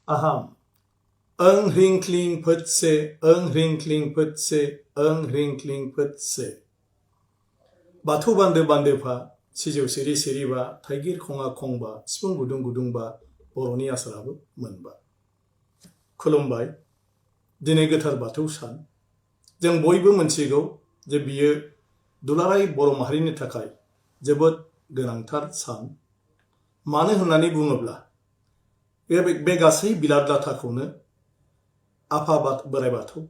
Aham. Oं ह्रिं cling फुत्से, ओं ह्रिं cling फुत्से, ओं ह्रिं cling फुत्से. बाथौ बान्दो बान्दोफा, सिजौ सिरि सिरिबा, थाइगिर खङा खंबा, सिफुं गुदुं गुदुंबा, बर'नि आसाराबो मोनबा. खुलुमबाय. दिनै गोथार बाथौ सान. जों बयबो मोनथिगौ जे बियो दुलाराय बर' माहारिनि थाखाय जोबोद गोनांथार सान. मानो होननानै बुङोब्ला बे गासै बिलाद लाथाखौनो आफा बोराइ बाथौ,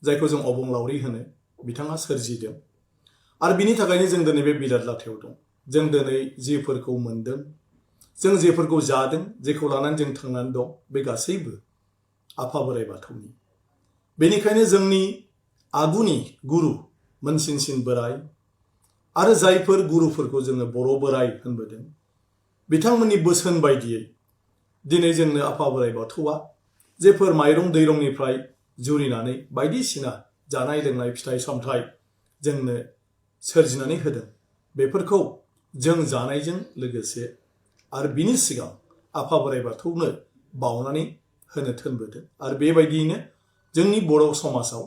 जायखौ जों अबंलावरि होनो, बिथाङा सोरजिदों. आरो बिनि थाखायनो जों दिनै बे बिलाद लाथायाव दं. जों दिनै जिफोरखौ मोनदों, जों जेफोरखौ जादों, जेखौ लानानै जों थांनानै दं, बे गासैबो आफा बोराइ बाथौनि. बेनिखायनो जोंनि आगुनि गुरु मोनसिनसिन बोराइ आरो जायफोर गुरुफोरखौ जोङो बर' बोराइ होनबोदों, बिथांमोननि बोसोन बायदियै दिनै जोंनो आफा बोराइ बाथौआ जेफोर माइरं दैरंनिफ्राय जुरिनानै बायदिसिना जानाय लोंनाय फिथाइ सामथाइ जोंनो सोरजिनानै होदों, बेफोरखौ जों जानायजों लोगोसे आरो बिनि सिगां आफा बोराइ बाथौनो बावनानै होनो थोनबोदों. आरो बेबायदियैनो जोंनि बर' समाजाव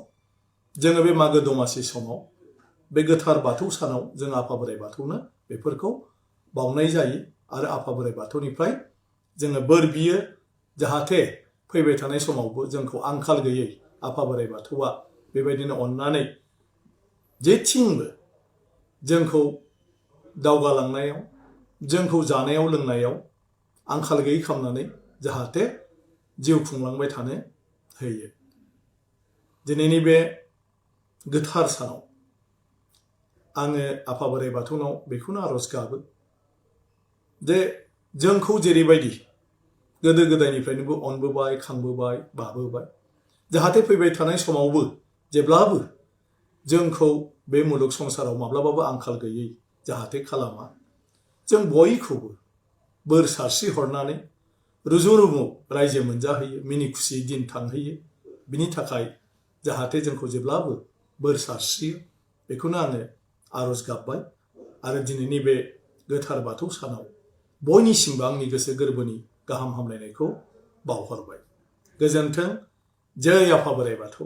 जोङो बे मागो दमासि समाव बे गोथार बाथौ सानाव जों आफा बोराइ बाथौनो बेफोरखौ बावनाय जायो. आरो आफा बोराइ बाथौनिफ्राय जोङो बोर बियो, जाहाथे फैबाय थानाय समावबो जोंखौ आंखाल गैयै आफा बोराइ बाथौआ बेबायदिनो अननानै जेथिंबो जोंखौ दावगालांनायाव, जोंखौ जानायाव लोंनायाव आंखाल गैयै खालामनानै जाहाथे जिउ खुंलांबाय थानो होयो. दिनैनि बे गोथार सानाव आङो आफा बोराइ बाथौनाव बेखौनो आरज गाबो जे जोंखौ जेरैबायदि गोदो गोदायनिफ्रायनो अनबोबाय, खांबोबाय, बाबोबाय, जाहाथे फैबाय थानाय समावबो जेब्लाबो जोंखौ बे मुलुग संसाराव माब्लाबाबो आंखाल गैयै जाहाथे खालामा. जों बयखौबो बोर सारस्रि हरनानै रुजु रुमु रायजो मोनजाहोयो, मिनि खुसि दिन थांहोयो. बिनि थाखाय जाहाथे जोंखौ जेब्लाबो बोर सारस्रियो, बेखौनो आङो आरज गाबबाय. आरो दिनैनि बे गोथार बाथौ सानाव बयनिसिमबो आंनि गोसो गोरबोनि गाहाम हामलायनायखौ बावहरबाय. गोजोन्थों. जय आफा बोराइ बाथौ.